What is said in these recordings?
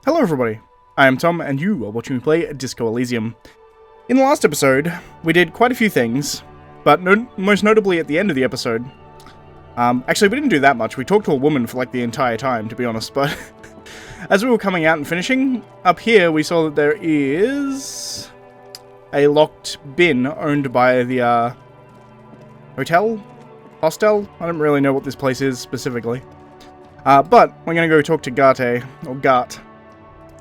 Hello everybody, I am Tom and you are watching me play Disco Elysium. In the last episode, we did quite a few things, but most notably at the end of the episode. Actually, we didn't do that much. We talked to a woman for like the entire time, to be honest, but as we were coming out and finishing, up here we saw that there is a locked bin owned by the hostel? I don't really know what this place is specifically. But we're going to go talk to Gart,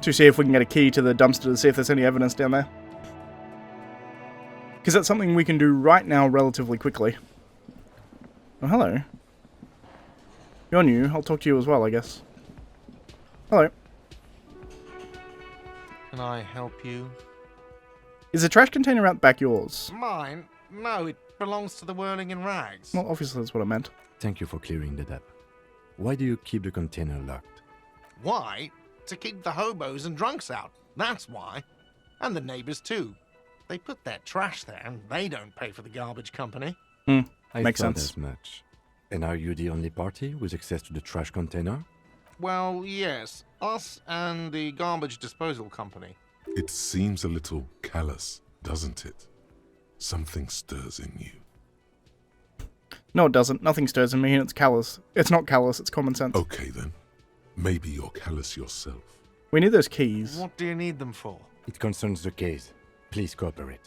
to see if we can get a key to the dumpster to see if there's any evidence down there. Because that's something we can do right now relatively quickly. Oh, hello. You're new. I'll talk to you as well, I guess. Hello. Can I help you? Is the trash container out back yours? Mine? No, it belongs to the Whirling in Rags. Well, obviously that's what I meant. Thank you for clearing that up. Why do you keep the container locked? Why? To keep the hobos and drunks out. That's why. And the neighbors too. They put their trash there and they don't pay for the garbage company. I Makes thought sense. as much. And are you the only party with access to the trash container? Well, yes. Us and the garbage disposal company. It seems a little callous, doesn't it? Something stirs in you. No, it doesn't. Nothing stirs in me, and it's callous. It's not callous, it's common sense. Okay then. Maybe you're callous yourself. We need those keys. What do you need them for? It concerns the case. Please cooperate.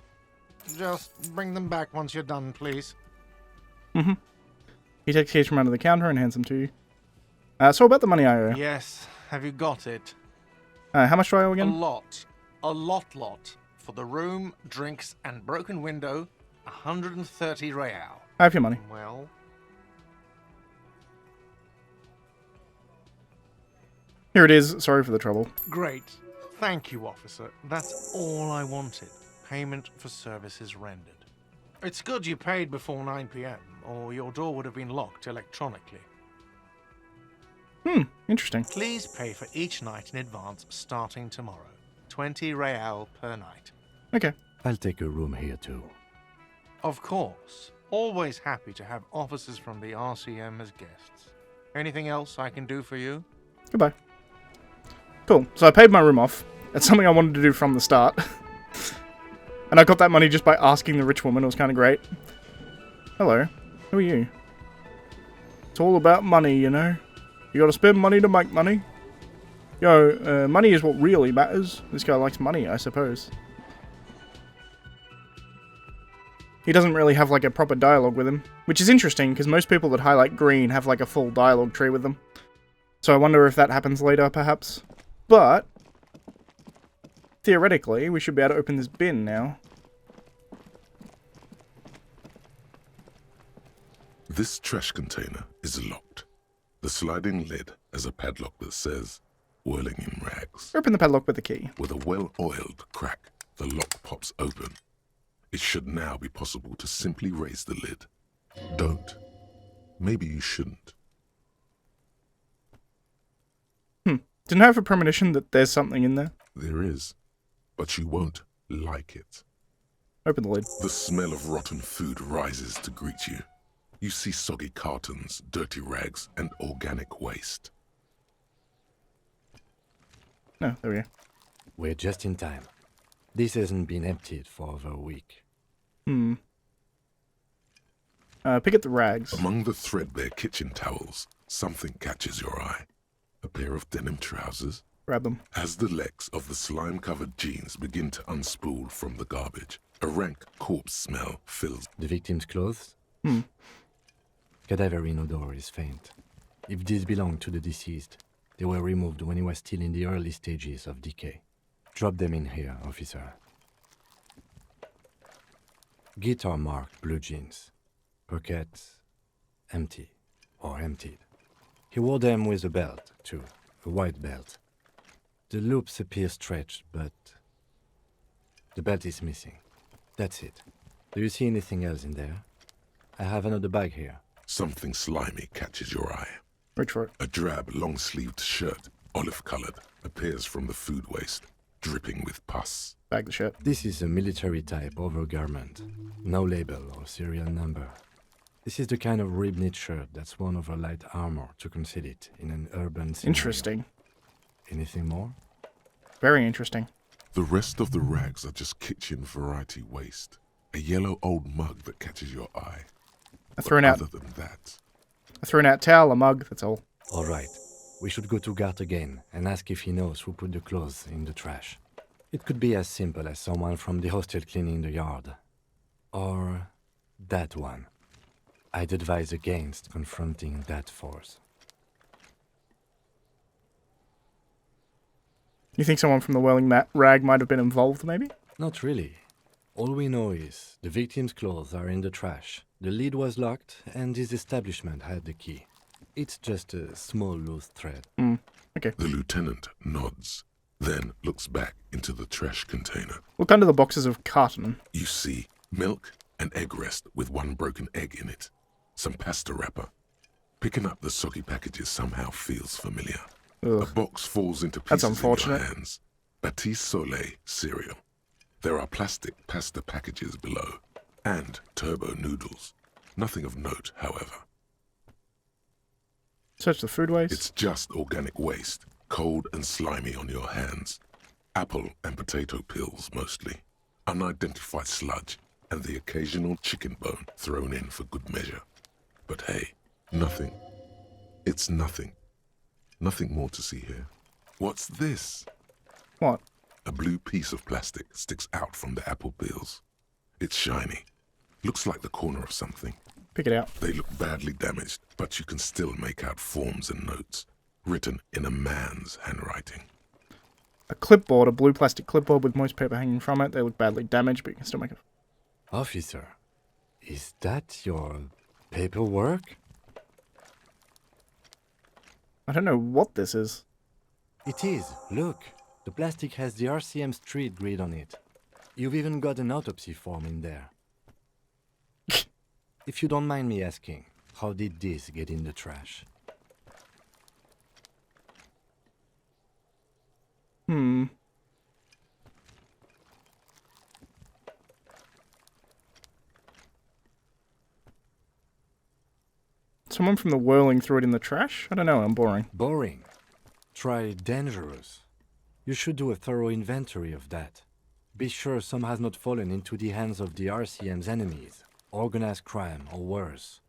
Just bring them back once you're done, please. He takes keys from under the counter and hands them to you. So about the money I owe. Yes. Have you got it? How much do I owe A again? lot. A lot. For the room, drinks, and broken window, 130 real. I have your money. Well, Here it is. Sorry for the trouble. great. Thank you, officer. That's all I wanted. Payment for services rendered. It's good you paid before 9 p.m., or your door would have been locked electronically. Interesting. Please pay for each night in advance starting tomorrow. 20 real per night. Okay. I'll take a room here too. Of course. Always happy to have officers from the RCM as guests. Anything else I can do for you? Goodbye. Cool. So I paid my room off. That's something I wanted to do from the start. And I got that money just by asking the rich woman. It was kind of great. Hello. Who are you? It's all about money, you know. You gotta spend money to make money. Yo, money is what really matters. This guy likes money, I suppose. He doesn't really have like a proper dialogue with him. Which is interesting, because most people that highlight green have like a full dialogue tree with them. So I wonder if that happens later, perhaps. But theoretically, we should be able to open this bin now. This trash container is locked. The sliding lid has a padlock that says, Whirling in Rags. Open the padlock with the key. With a well-oiled crack, the lock pops open. It should now be possible to simply raise the lid. Don't. Maybe you shouldn't. Didn't I have a premonition that there's something in there? There is, but you won't like it. Open the lid. The smell of rotten food rises to greet you. You see soggy cartons, dirty rags, and organic waste. No, there we go. We're just in time. This hasn't been emptied for over a week. Pick up the rags. Among the threadbare kitchen towels, something catches your eye. A pair of denim trousers. Grab them. As the legs of the slime-covered jeans begin to unspool from the garbage, a rank corpse smell fills. The victim's clothes? Cadaverine odor is faint. If these belong to the deceased, they were removed when he was still in the early stages of decay. Drop them in here, officer. Guitar marked blue jeans. Pockets empty or emptied. He wore them with a belt, too. A white belt. The loops appear stretched, but the belt is missing. That's it. Do you see anything else in there? I have another bag here. Something slimy catches your eye. Reach for it. A drab, long-sleeved shirt, olive-colored, appears from the food waste, dripping with pus. Bag the shirt. This is a military-type overgarment. No label or serial number. This is the kind of rib-knit shirt that's worn over light armor to conceal it in an urban scenario. Interesting. Anything more? Very interesting. The rest of the rags are just kitchen variety waste. A yellow old mug that catches your eye. I threw out Other than that, towel, a mug, that's all. All right. We should go to Gart again and ask if he knows who put the clothes in the trash. It could be as simple as someone from the hostel cleaning the yard. Or that one. I'd advise against confronting that force. You think someone from the whirling rag might have been involved, maybe? Not really. All we know is the victim's clothes are in the trash, the lid was locked, and his establishment had the key. It's just a small loose thread. Okay. the lieutenant nods, then looks back into the trash container. Look under the boxes of cotton. You see milk and egg rest with one broken egg in it, some pasta wrapper. Picking up the soggy packages somehow feels familiar. Ugh. A box falls into That's pieces in unfortunate. your hands. Batiste Soleil cereal. There are plastic pasta packages below, and turbo noodles. Nothing of note, however. Search the food waste. It's just organic waste, cold and slimy on your hands. Apple and potato peels, mostly. Unidentified sludge, and the occasional chicken bone thrown in for good measure. But hey, nothing. It's nothing. Nothing more to see here. What's this? What? A blue piece of plastic sticks out from the apple peels. It's shiny. Looks like the corner of something. Pick it out. They look badly damaged, but you can still make out forms and notes, written in a man's handwriting. A clipboard, a blue plastic clipboard with moist paper hanging from it. They look badly damaged, but you can still make it. Officer, is that your paperwork? I don't know what this is. It is. Look, the plastic has the RCM street grid on it. You've even got an autopsy form in there. If you don't mind me asking, how did this get in the trash? Someone from the whirling threw it in the trash? I don't know, I'm boring. Boring. Try dangerous. You should do a thorough inventory of that. Be sure some has not fallen into the hands of the RCM's enemies, organized crime or worse.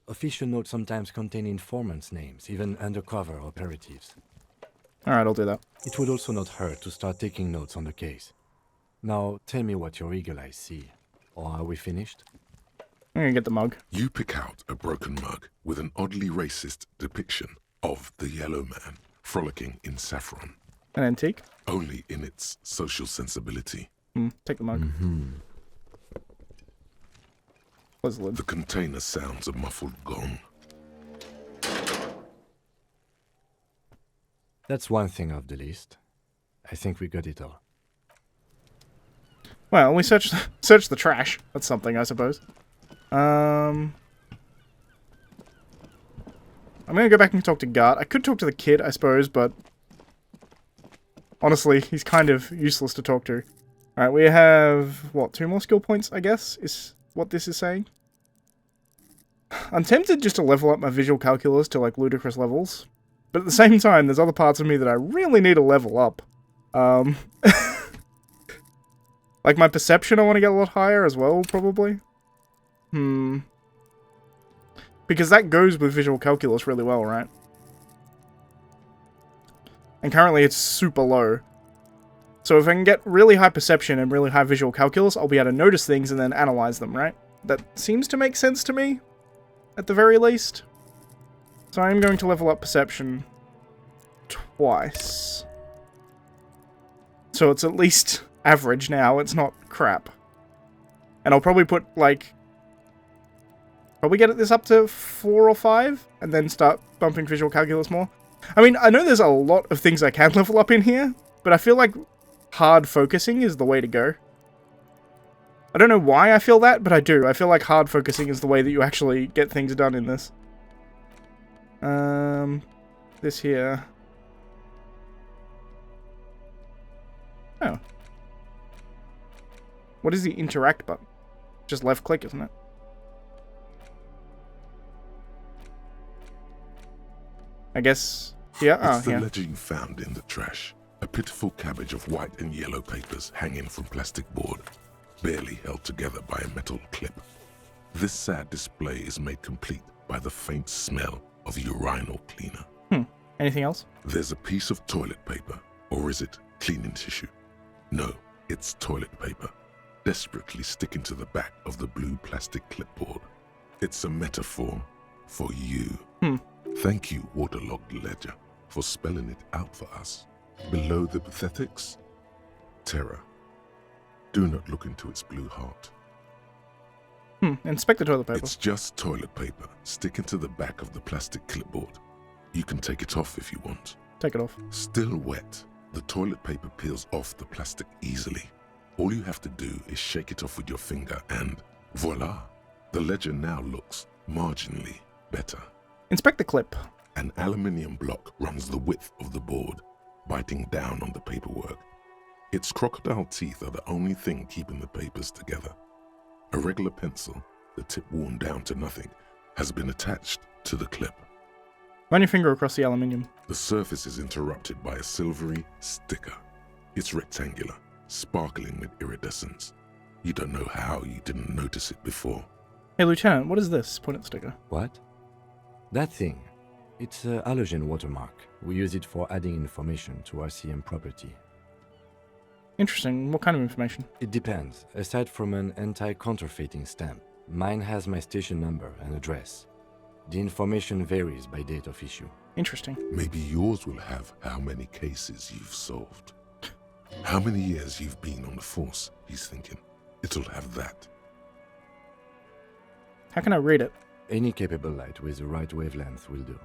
Official notes sometimes contain informants' names, even undercover operatives. Alright, I'll do that. It would also not hurt to start taking notes on the case. Now, tell me what your eagle eyes see. Or are we finished? I'm gonna get the mug. You pick out a broken mug with an oddly racist depiction of the yellow man frolicking in saffron, An antique. only in its social sensibility. Take the mug. Close the lid. The container sounds a muffled gong. That's one thing off the list. I think we got it all. Well, we searched the trash. That's something, I suppose. I'm gonna go back and talk to Gart. I could talk to the kid, I suppose, but honestly, he's kind of useless to talk to. Alright, we have, what, 2 more skill points, I guess, is what this is saying. I'm tempted just to level up my visual calculus to, like, ludicrous levels. But at the same time, there's other parts of me that I really need to level up. Like, my perception I want to get a lot higher as well, probably. Because that goes with visual calculus really well, right? And currently it's super low. So if I can get really high perception and really high visual calculus, I'll be able to notice things and then analyze them, right? That seems to make sense to me, at the very least. So I'm going to level up perception twice. So it's at least average now, it's not crap. And I'll probably put, like... Probably get this up to 4 or 5, and then start bumping visual calculus more. I mean, I know there's a lot of things I can level up in here, but I feel like hard focusing is the way to go. I don't know why I feel that, but I do. I feel like hard focusing is the way that you actually get things done in this. This here. Oh. What is the interact button? Just left click, isn't it? I guess... Yeah, It's the yeah. legend found in the trash. A pitiful cabbage of white and yellow papers hanging from plastic board, barely held together by a metal clip. This sad display is made complete by the faint smell of urinal cleaner. Anything else? There's a piece of toilet paper, or is it cleaning tissue? No, it's toilet paper, desperately sticking to the back of the blue plastic clipboard. It's a metaphor for you. Thank you, waterlogged ledger, for spelling it out for us. Below the pathetics, terror. Do not look into its blue heart. Inspect the toilet paper. It's just toilet paper sticking to the back of the plastic clipboard. You can take it off if you want. Take it off. Still wet, the toilet paper peels off the plastic easily. All you have to do is shake it off with your finger and voila! The ledger now looks marginally better. Inspect the clip. An aluminium block runs the width of the board, biting down on the paperwork. Its crocodile teeth are the only thing keeping the papers together. A regular pencil, the tip worn down to nothing, has been attached to the clip. Run your finger across the aluminium. The surface is interrupted by a silvery sticker. It's rectangular, sparkling with iridescence. You don't know how you didn't notice it before. Hey, Lieutenant, what is this? Point at the sticker. What? That thing. It's a halogen watermark. We use it for adding information to RCM property. Interesting. What kind of information? It depends. Aside from an anti-counterfeiting stamp, mine has my station number and address. The information varies by date of issue. Interesting. Maybe yours will have how many cases you've solved. How many years you've been on the force, he's thinking. It'll have that. How can I read it? Any capable light with the right wavelength will do.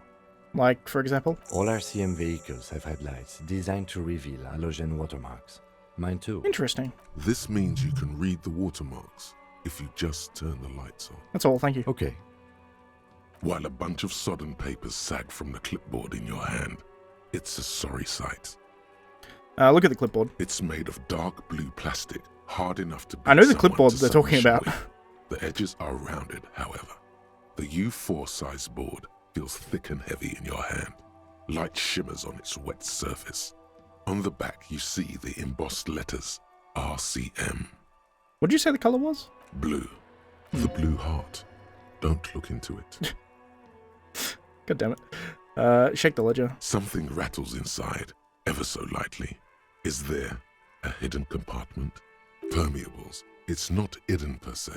Like, for example? All RCM vehicles have had lights designed to reveal halogen watermarks. Mine too. Interesting. This means you can read the watermarks if you just turn the lights on. That's all, thank you. Okay. While a bunch of sodden papers sag from the clipboard in your hand, it's a sorry sight. Look at the clipboard. It's made of dark blue plastic, hard enough to beat I know the someone clipboard to they're talking submission about. with. The edges are rounded, however. The U4 size board feels thick and heavy in your hand. Light shimmers on its wet surface. On the back, you see the embossed letters, RCM. What did you say the color was? Blue. The blue heart. Don't look into it. God damn it. Shake the ledger. Something rattles inside, ever so lightly. Is there a hidden compartment? Permeables. It's not hidden per se.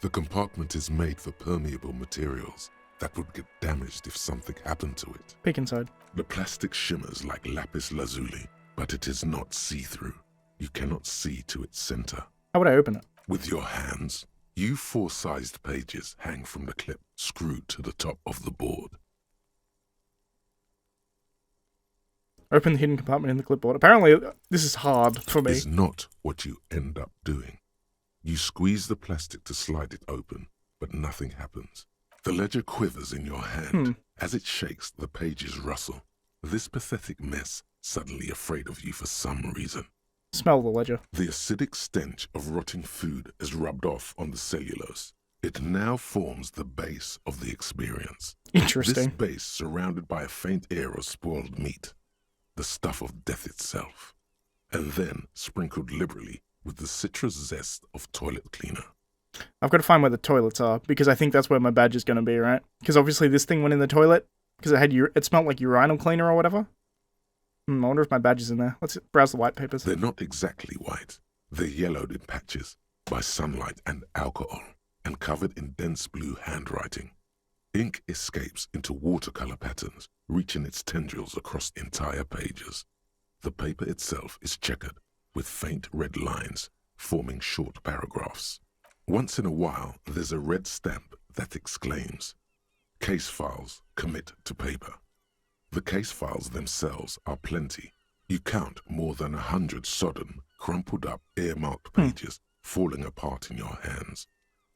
The compartment is made for permeable materials that would get damaged if something happened to it. Peek inside. The plastic shimmers like lapis lazuli, but it is not see-through. You cannot see to its center. How would I open it? With your hands, U4-sized pages hang from the clip screwed to the top of the board. Open the hidden compartment in the clipboard. Apparently, this is hard for me. Is not what you end up doing. You squeeze the plastic to slide it open, but nothing happens. The ledger quivers in your hand. As it shakes, the pages rustle. This pathetic mess suddenly afraid of you for some reason. Smell the ledger. The acidic stench of rotting food is rubbed off on the cellulose. It now forms the base of the experience. Interesting. This base surrounded by a faint air of spoiled meat, the stuff of death itself, and then sprinkled liberally with the citrus zest of toilet cleaner. I've got to find where the toilets are, because I think that's where my badge is going to be, right? Because obviously this thing went in the toilet, because it smelled like urinal cleaner or whatever. I wonder if my badge is in there. Let's browse the white papers. They're not exactly white. They're yellowed in patches by sunlight and alcohol, and covered in dense blue handwriting. Ink escapes into watercolor patterns, reaching its tendrils across entire pages. The paper itself is checkered, with faint red lines, forming short paragraphs. Once in a while, there's a red stamp that exclaims, "Case files commit to paper." The case files themselves are plenty. You count more than 100 sodden, crumpled up, earmarked pages falling apart in your hands.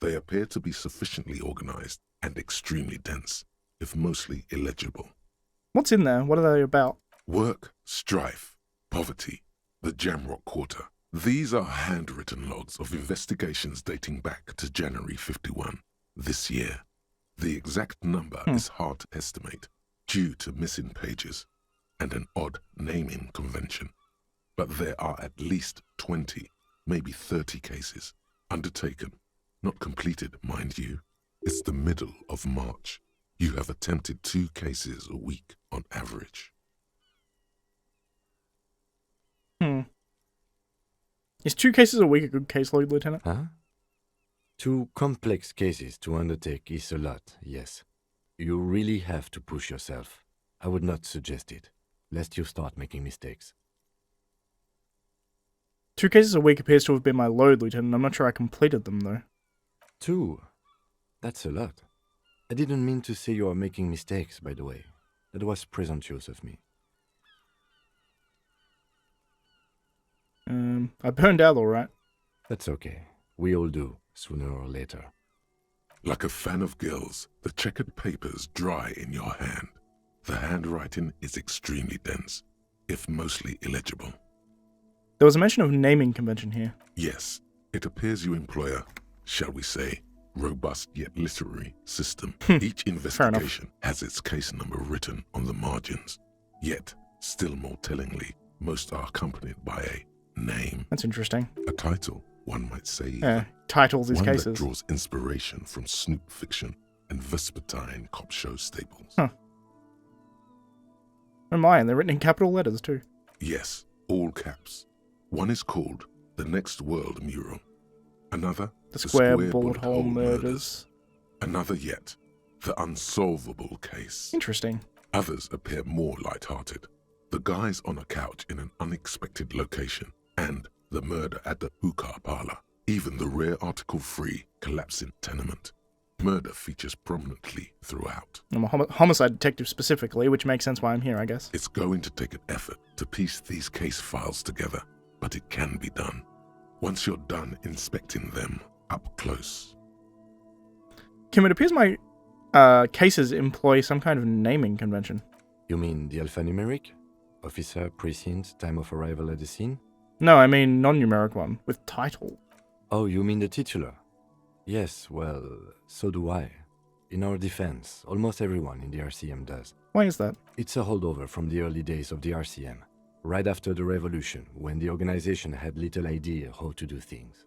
They appear to be sufficiently organized and extremely dense, if mostly illegible. What's in there? What are they about? Work, strife, poverty, the Jamrock Quarter. These are handwritten logs of investigations dating back to January 51, this year. The exact number is hard to estimate, due to missing pages and an odd naming convention. but there are at least 20, maybe 30 cases undertaken, not completed, mind you. It's the middle of March. You have attempted 2 cases a week on average. Is 2 cases a week a good caseload, Lieutenant? Huh? 2 complex cases to undertake is a lot, yes. You really have to push yourself. I would not suggest it, lest you start making mistakes. 2 cases a week appears to have been my load, Lieutenant. I'm not sure I completed them, though. 2? That's a lot. I didn't mean to say you are making mistakes, by the way. That was presumptuous of me. I burned out all right. That's okay. We all do, sooner or later. Like a fan of gills, the checkered papers dry in your hand. The handwriting is extremely dense, if mostly illegible. There was a mention of naming convention here. Yes, it appears you employ a, shall we say, robust yet literary system. Each investigation has its case number written on the margins. Yet, still more tellingly, most are accompanied by a name. That's interesting. A title, one might say. Yeah, titles these one cases. that draws inspiration from snoop fiction and vespertine cop show staples. Huh. Oh my, and they're written in capital letters too. Yes, all caps. One is called The Next World Mural. Another, The Square Bullet Hole Murders. Another yet, The Unsolvable Case. Interesting. Others appear more light-hearted. The guys on a couch in an unexpected location, and the murder at the hookah parlor. Even the rare article-free collapsing tenement. Murder features prominently throughout. I'm a homicide detective specifically, which makes sense why I'm here, I guess. It's going to take an effort to piece these case files together, but it can be done. Once you're done inspecting them up close. Kim, it appears my cases employ some kind of naming convention. You mean the alphanumeric? Officer, precinct, time of arrival at the scene? No, I mean non-numeric one, with title. Oh, you mean the titular? Yes, well, so do I. In our defense, almost everyone in the RCM does. Why is that? It's a holdover from the early days of the RCM, right after the revolution, when the organization had little idea how to do things.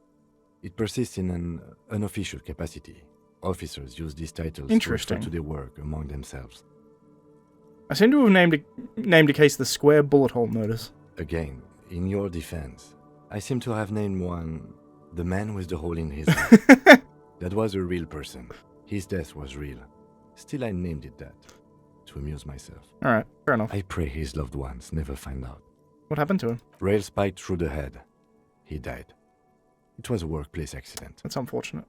It persists in an unofficial capacity. Officers use these titles to refer to their work among themselves. I seem to have named a case the Square Bullet Hole Murders. Again, in your defense, I seem to have named one the man with the hole in his eye. That was a real person. His death was real. Still, I named it that, to amuse myself. Alright, fair enough. I pray his loved ones never find out. What happened to him? Rail spiked through the head. He died. It was a workplace accident. That's unfortunate.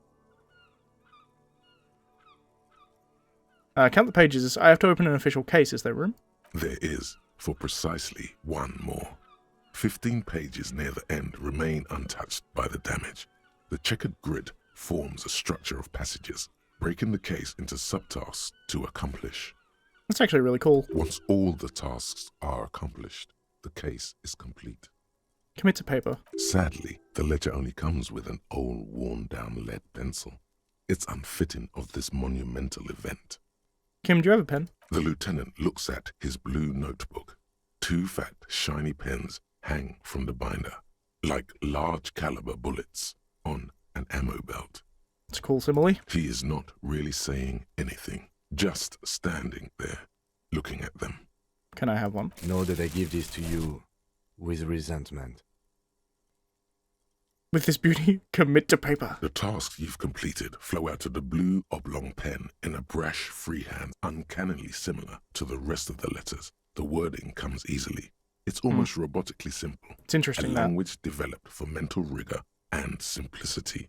Count the pages. I have to open an official case. Is there room? There is, for precisely one more. 15 pages near the end remain untouched by the damage. The checkered grid forms a structure of passages, breaking the case into subtasks to accomplish. That's actually really cool. Once all the tasks are accomplished, the case is complete. Commit to paper. Sadly, the ledger only comes with an old, worn-down lead pencil. It's unfitting of this monumental event. Kim, do you have a pen? The lieutenant looks at his blue notebook. 2 fat, shiny pens hang from the binder, like large-caliber bullets on an ammo belt. It's a cool simile. He is not really saying anything, just standing there, looking at them. Can I have one? Know that I give this to you with resentment. With this beauty, commit to paper. The tasks you've completed flow out of the blue oblong pen in a brash freehand, uncannily similar to the rest of the letters. The wording comes easily. It's almost robotically simple. It's interesting, a that. language developed for mental rigor and simplicity.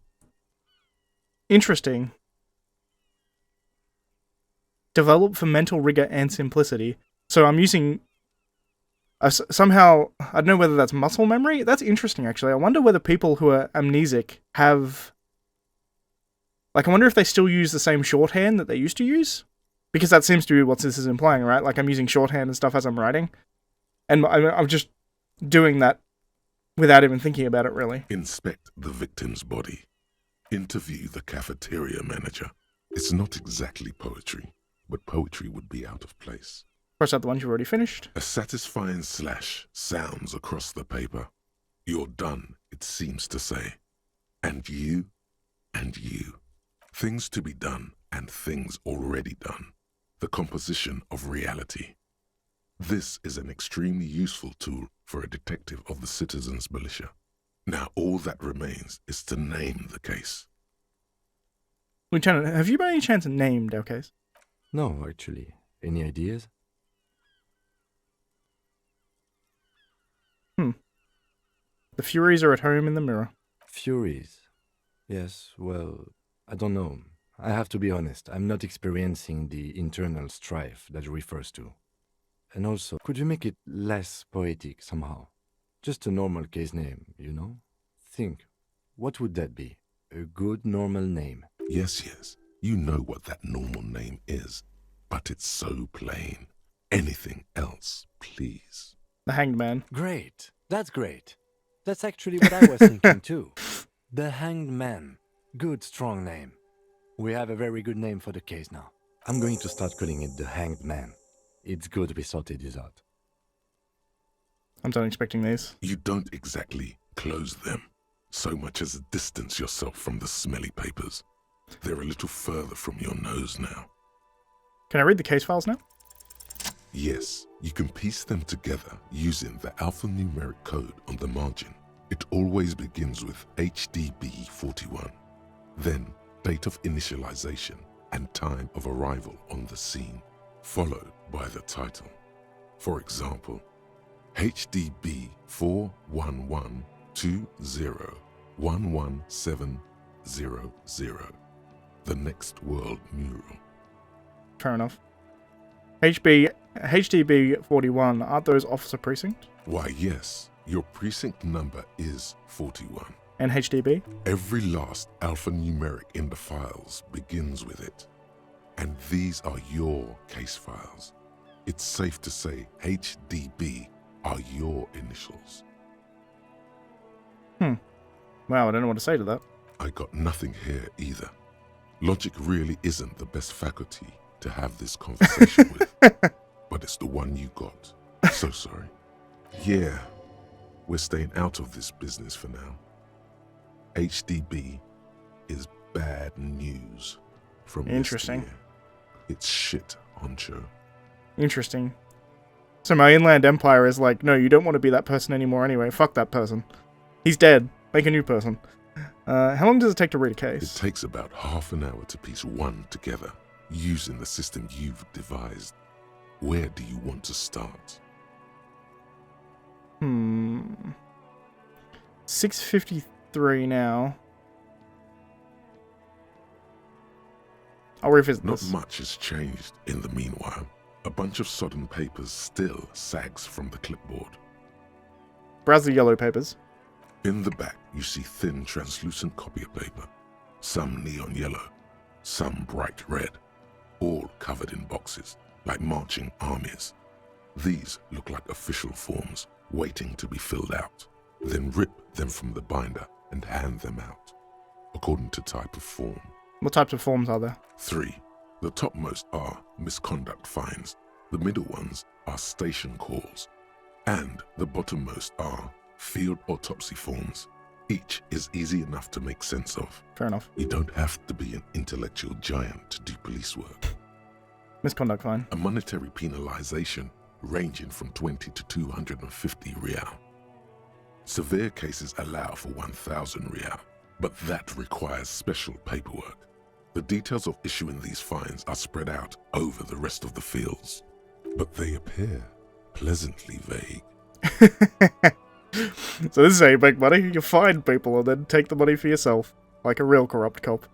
Interesting. Developed for mental rigor and simplicity. So I'm using... somehow, I don't know whether that's muscle memory. That's interesting, actually. I wonder whether people who are amnesic have... Like, I wonder if they still use the same shorthand that they used to use? Because that seems to be what this is implying, right? Like, I'm using shorthand and stuff as I'm writing. And I'm just doing that without even thinking about it, really. Inspect the victim's body. Interview the cafeteria manager. It's not exactly poetry, but poetry would be out of place. Cross out the ones you've already finished. A satisfying slash sounds across the paper. You're done, it seems to say. And you, and you. Things to be done and things already done. The composition of reality. This is an extremely useful tool for a detective of the citizens' militia. Now all that remains is to name the case. Lieutenant, have you by any chance named our case? No, actually. Any ideas? The Furies are at home in the mirror. Furies. Yes, well, I don't know. I have to be honest, I'm not experiencing the internal strife that it refers to. And also, could you make it less poetic somehow? Just a normal case name, you know? Think, what would that be? A good normal name. Yes, you know what that normal name is, but it's so plain. Anything else, please. The Hanged Man. Great. That's great. That's actually what I was thinking too. The Hanged Man. Good, strong name. We have a very good name for the case now. I'm going to start calling it the Hanged Man. It's good we sorted this out. I'm not expecting these. You don't exactly close them, so much as distance yourself from the smelly papers. They're a little further from your nose now. Can I read the case files now? Yes, you can piece them together using the alphanumeric code on the margin. It always begins with HDB 41, then date of initialization and time of arrival on the scene, followed by the title. For example, HDB 41120111700, the next world mural. Fair enough. HDB 41, aren't those officer precinct? Why, yes, your precinct number is 41. And HDB? Every last alphanumeric in the files begins with it. And these are your case files. It's safe to say HDB are your initials. Wow, I don't know what to say to that. I got nothing here either. Logic really isn't the best faculty to have this conversation with, but it's the one you got. So sorry. Yeah, we're staying out of this business for now. HDB is bad news from Interesting. yesteryear. It's shit, honcho. Interesting. So my inland empire is like, no, you don't want to be that person anymore anyway. Fuck that person. He's dead. Make a new person. How long does it take to read a case? It takes about half an hour to piece one together, using the system you've devised. Where do you want to start? 6:53 now. I'll revisit Not this. much has changed in the meanwhile. A bunch of sodden papers still sags from the clipboard. Browse the yellow papers. In the back, you see thin, translucent copier paper. Some neon yellow, some bright red, all covered in boxes, like marching armies. These look like official forms, waiting to be filled out. Then rip them from the binder and hand them out, according to type of form. What types of forms are there? 3. The topmost are misconduct fines, the middle ones are station calls, and the bottommost are field autopsy forms. Each is easy enough to make sense of. Fair enough. You don't have to be an intellectual giant to do police work. Misconduct fine. A monetary penalization ranging from 20 to 250 real. Severe cases allow for 1,000 real, but that requires special paperwork. The details of issuing these fines are spread out over the rest of the fields, but they appear pleasantly vague. So this is how you make money. You find people and then take the money for yourself, like a real corrupt cop.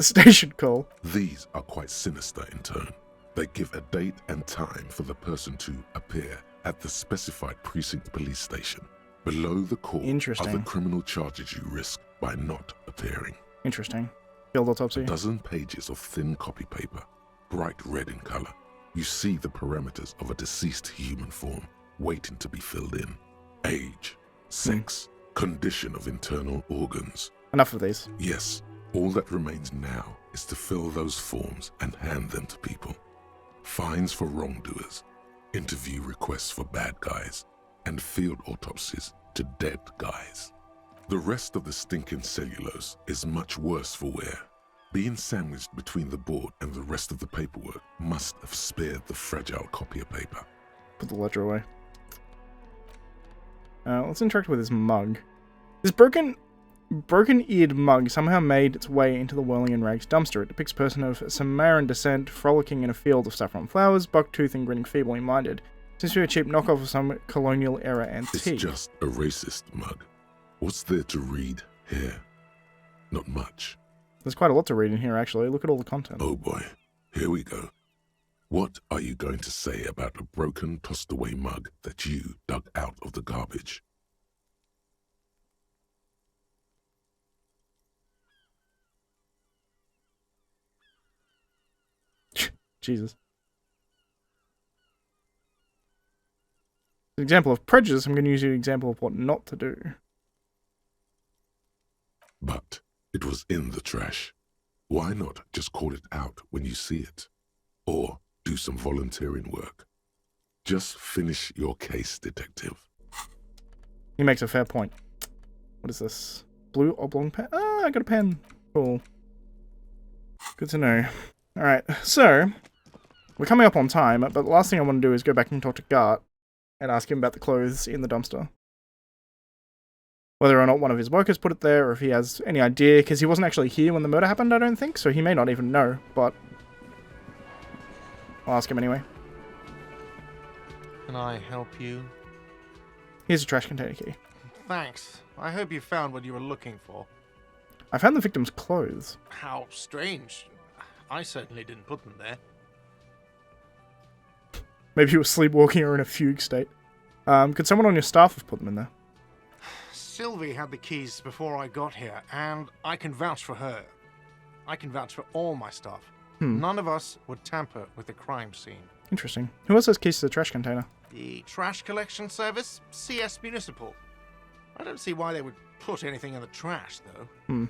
Station call. These are quite sinister in tone. They give a date and time for the person to appear at the specified precinct police station. Below the call are Interesting. the criminal charges you risk by not appearing. Interesting. Field autopsy. A dozen pages of thin copy paper, bright red in color. You see the parameters of a deceased human form waiting to be filled in. Age, sex, condition of internal organs. Enough of these. Yes, all that remains now is to fill those forms and hand them to people. Fines for wrongdoers. interview requests for bad guys, and field autopsies to dead guys. The rest of the stinking cellulose is much worse for wear. Being sandwiched between the board and the rest of the paperwork must have spared the fragile copier paper. Put the ledger away. Let's interact with this mug. This broken-eared mug somehow made its way into the whirling in rags dumpster. It depicts a person of Samaran descent frolicking in a field of saffron flowers, buck-toothed and grinning feebly minded. Seems to be a cheap knockoff of some colonial era antique. It's just a racist mug. What's there to read here? Not much. There's quite a lot to read in here, actually. Look at all the content. Oh boy, here we go. What are you going to say about a broken, tossed-away mug that you dug out of the garbage? Jesus. An example of prejudice, I'm going to use an example of what not to do. But it was in the trash. Why not just call it out when you see it? Or do some volunteering work. Just finish your case, detective. He makes a fair point. What is this? Blue oblong pen? Ah, I got a pen. Cool. Good to know. Alright, so we're coming up on time, but the last thing I want to do is go back and talk to Gart and ask him about the clothes in the dumpster. Whether or not one of his workers put it there, or if he has any idea, because he wasn't actually here when the murder happened, I don't think, so he may not even know, but I'll ask him anyway. Can I help you? Here's a trash container key. Thanks. I hope you found what you were looking for. I found the victim's clothes. How strange. I certainly didn't put them there. Maybe he was sleepwalking or in a fugue state. Could someone on your staff have put them in there? Sylvie had the keys before I got here, and I can vouch for her. I can vouch for all my staff. None of us would tamper with the crime scene. Interesting. Who else has keys to the trash container? The trash collection service? CS Municipal. I don't see why they would put anything in the trash, though.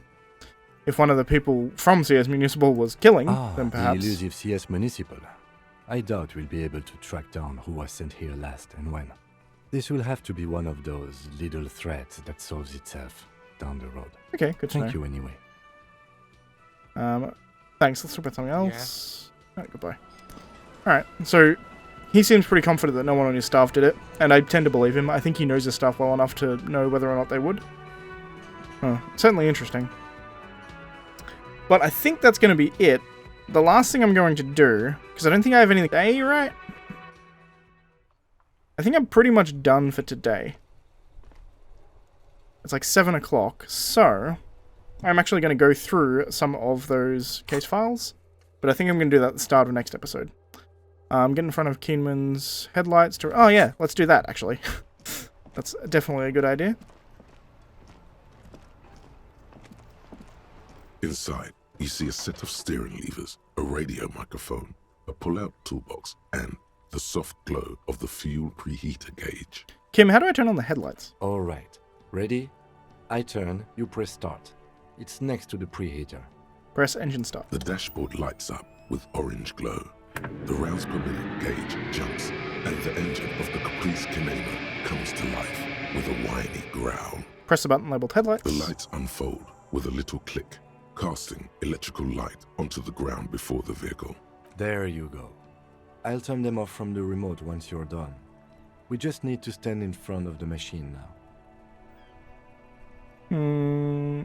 If one of the people from CS Municipal was killing, then perhaps... the elusive CS Municipal. I doubt we'll be able to track down who was sent here last and when. This will have to be one of those little threats that solves itself down the road. Okay, good to know. Thank you anyway. Thanks, let's talk about something else. Yeah. Alright, goodbye. Alright, so he seems pretty confident that no one on his staff did it, and I tend to believe him. I think he knows his staff well enough to know whether or not they would. Certainly interesting. But I think that's going to be it. The last thing I'm going to do, because I don't think I have anything today, right? I think I'm pretty much done for today. It's like 7 o'clock, so I'm actually going to go through some of those case files, but I think I'm going to do that at the start of next episode. Get in front of Keenman's headlights to... Oh yeah, let's do that, actually. That's definitely a good idea. Inside, you see a set of steering levers, a radio microphone, a pull-out toolbox, and the soft glow of the fuel preheater gauge. Kim, how do I turn on the headlights? Alright. Ready? I turn, you press start. It's next to the preheater. Press engine start. The dashboard lights up with orange glow. The rounds per minute gauge jumps, and the engine of the Caprice Canema comes to life with a whiny growl. Press the button labeled headlights. The lights unfold with a little click, casting electrical light onto the ground before the vehicle. There you go. I'll turn them off from the remote once you're done. We just need to stand in front of the machine now.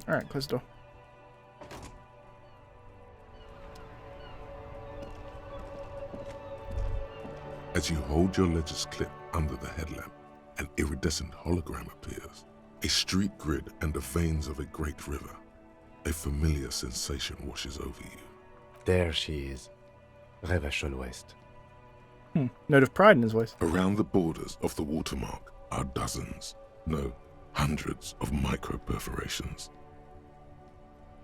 Alright, close the door. As you hold your ledger's clip under the headlamp, an iridescent hologram appears. A street grid and the veins of a great river. A familiar sensation washes over you. There she is. Revachol West. Note of pride in his voice. Around the borders of the watermark are dozens, no, hundreds of micro-perforations.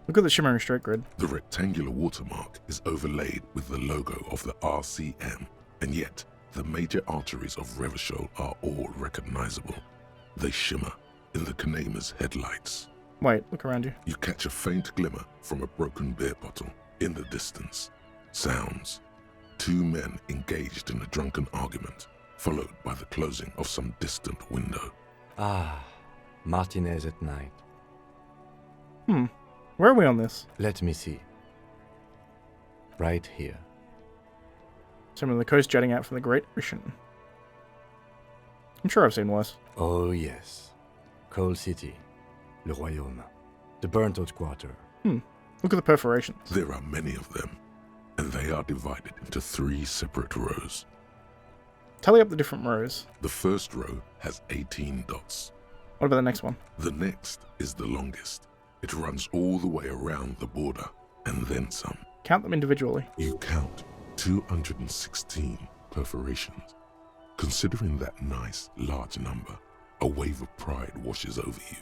Look at the shimmering straight grid. The rectangular watermark is overlaid with the logo of the RCM, and yet the major arteries of Revachol are all recognizable. They shimmer in the Canema's headlights. Wait, look around you. You catch a faint glimmer from a broken beer bottle in the distance. Sounds. 2 men engaged in a drunken argument. followed by the closing of some distant window. Ah, Martinez at night. Where are we on this? Let me see. Right here. Some of the coast jutting out from the Great Ocean. I'm sure I've seen worse. Oh yes. Coal City. Le Royaume. The burnt-out quarter. Look at the perforations. There are many of them, and they are divided into 3 separate rows. Tally up the different rows. The first row has 18 dots. What about the next one? The next is the longest. It runs all the way around the border, and then some. Count them individually. You count 216 perforations. Considering that nice, large number, a wave of pride washes over you.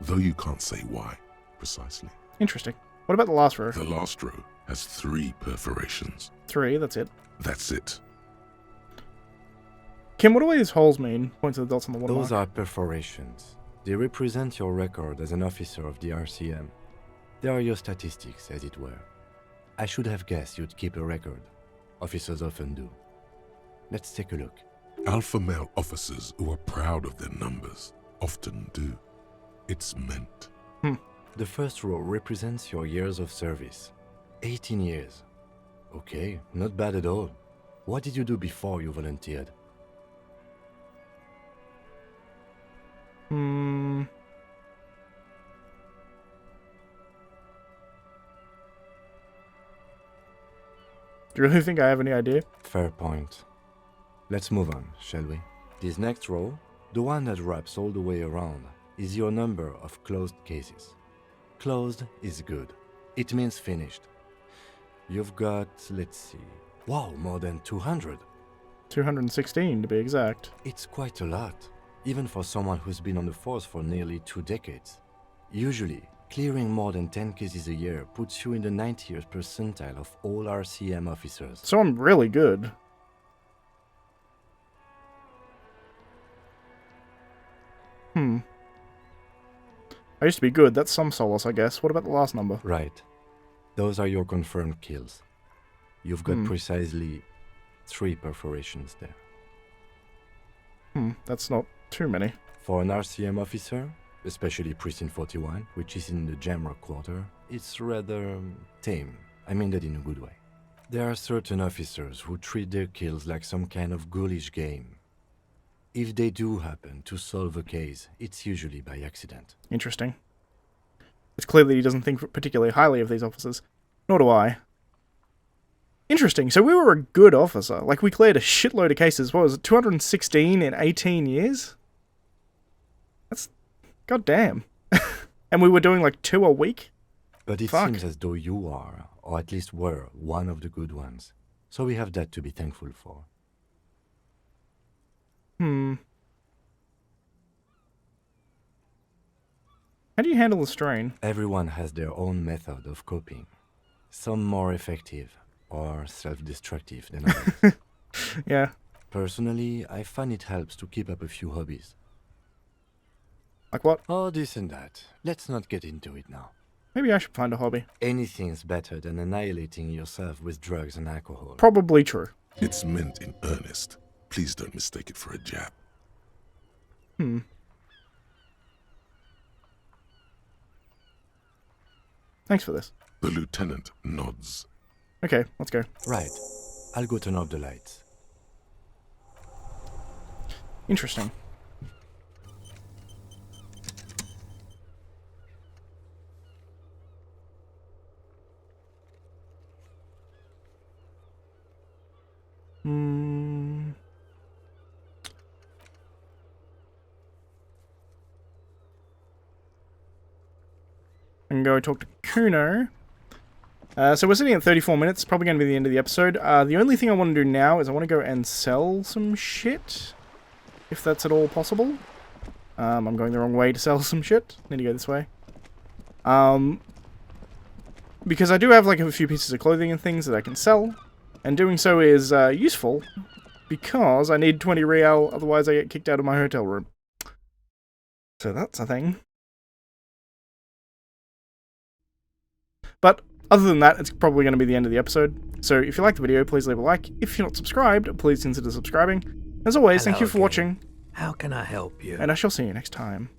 Though you can't say why, precisely. Interesting. What about the last row? The last row has 3 perforations. 3, that's it. That's it. Kim, what do these holes mean? Point to the dots on the watermark. Those are perforations. They represent your record as an officer of the RCM. They are your statistics, as it were. I should have guessed you'd keep a record. Officers often do. Let's take a look. Alpha male officers who are proud of their numbers often do. It's meant. The first row represents your years of service. 18 years. Okay, not bad at all. What did you do before you volunteered? Do you really think I have any idea? Fair point. Let's move on, shall we? This next row, the one that wraps all the way around, is your number of closed cases. Closed is good. It means finished. You've got, let's see, wow, more than 200. 216 to be exact. It's quite a lot, even for someone who's been on the force for nearly 2 decades. Usually, clearing more than 10 cases a year puts you in the 90th percentile of all RCM officers. So I'm really good. I used to be good. That's some solace, I guess. What about the last number? Right. Those are your confirmed kills. You've got precisely 3 perforations there. That's not too many. For an RCM officer, especially Precinct 41, which is in the Jamrock quarter, it's rather tame. I mean that in a good way. There are certain officers who treat their kills like some kind of ghoulish game. If they do happen to solve a case, it's usually by accident. Interesting. It's clear that he doesn't think particularly highly of these officers. Nor do I. Interesting. So we were a good officer. Like, we cleared a shitload of cases. What was it? 216 in 18 years? That's... goddamn. And we were doing like 2 a week? But it Fuck. seems as though you are, or at least were, one of the good ones. So we have that to be thankful for. How do you handle the strain? Everyone has their own method of coping. Some more effective or self-destructive than others. Yeah. Personally, I find it helps to keep up a few hobbies. Like what? Oh, this and that. Let's not get into it now. Maybe I should find a hobby. Anything's better than annihilating yourself with drugs and alcohol. Probably true. It's meant in earnest. Please don't mistake it for a jab. Thanks for this. The lieutenant nods. Okay, let's go. Right. I'll go turn off the lights. Interesting. I can go talk to Kuno. So we're sitting at 34 minutes, probably going to be the end of the episode. The only thing I want to do now is I want to go and sell some shit, if that's at all possible. I'm going the wrong way to sell some shit. Need to go this way. Because I do have like a few pieces of clothing and things that I can sell, and doing so is useful, because I need 20 real, otherwise I get kicked out of my hotel room. So that's a thing. But other than that, it's probably going to be the end of the episode. So if you like the video, please leave a like. If you're not subscribed, please consider subscribing. As always, thank Hello you for again. watching, How can I help you? and I shall see you next time.